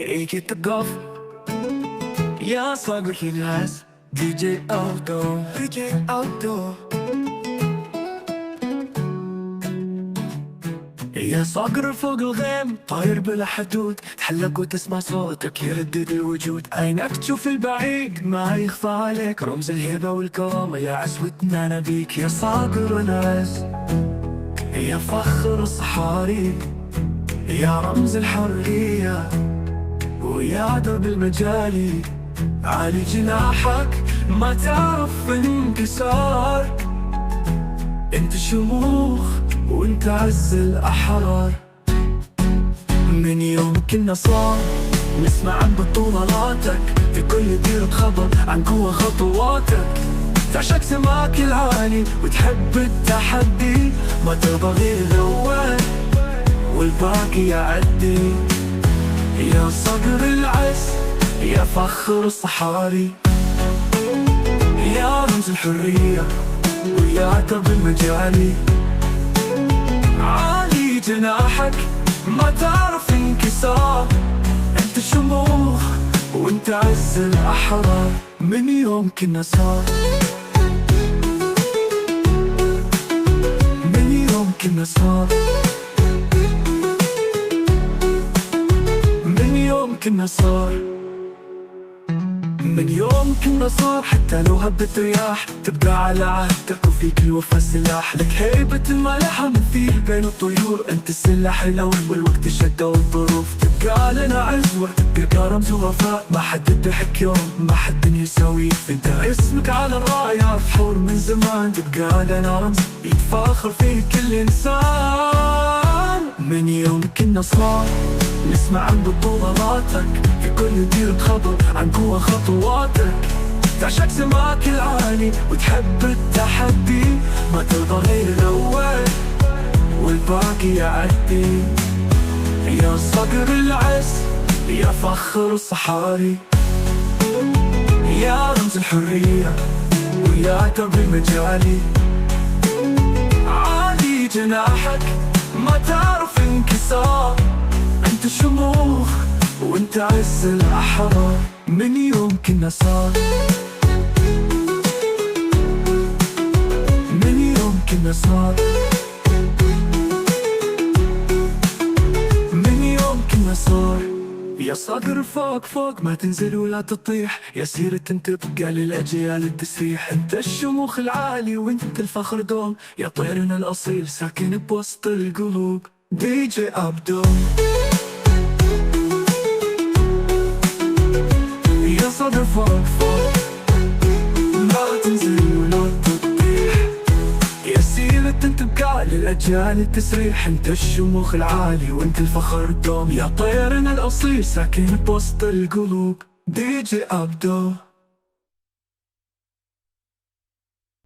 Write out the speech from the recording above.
ايجي تقف يا صاقر الناس. دي جي أوتو، دي جي أوتو. يا صقر فوق الغيم طاير بلا حدود، تحلق وتسمع صوتك يردد الوجود. عينك تشوف البعيد ما يخفى عليك، رمز الهيبة والكرامة يا عزوتنا نبيك. يا صقر العز يا فخر الصحاري، يا رمز الحرية ويا درب المجالي. عالي جناحك ما تعرف انكسار، انت شموخ وانت عز الأحرار. من يوم كنا صار نسمع عن بطولاتك، في كل ديرة خبر عن قوة خطواتك. تعشق سماك العالي وتحب التحدي، ما ترضى غير الأول والباقي يعدي. يا صقر العز يا فخر الصحاري، يا رمز الحرية ويا درب المجالي. عالي جناحك ما تعرف انكسار، انت شموخ وانت عز الأحرار. من يوم كنا صار، من يوم كنا صار، من يوم كنا صار، من يوم كنا صار. حتى لو هبت رياح تبقى على عهدك، وفيك الوفا سلاح. لك هيبة الملحة مثيل بين الطيور، انت السلاح الأول والوقت شدة والظروف. تبقى لنا عزوة تبقى رمز ووفاء، ما حد يضحك يوم ما حد يساويك. انت اسمك على الراية فحور من زمان، تبقى لنا رمز يتفاخر فيه كل إنسان. من يوم كنا صغار نسمع عن بطولاتك، في كل ديرة خبر عن قوة خطواتك. تعشق سماك العالي وتحب التحدي، ما ترضى غير الأول والباقي يعدي. يا صقر العز يا فخر الصحاري، يا رمز الحرية ويا درب المجالي. عالي جناحك ما تعرف انكسار، انت شموخ وانت عز الأحرار. من يوم كنا صار، من يوم كنا صار، من يوم كنا صار. يا صقر فوق فوق ما تنزل ولا تطيح، يا سيرة تبقى للأجيال التسريح. انت الشموخ العالي وانت الفخر دوم، يا طيرنا الأصيل ساكن بوسط القلوب. دي جي أبدو. يا صقر فوق فوق ما تنزل ولا تطيح، يا سيرة تبقى للأجيال التسريح. انت الشموخ العالي وانت الفخر دوم، يا طيرنا الأصيل ساكن بوسط القلوب. دي جي أبدو.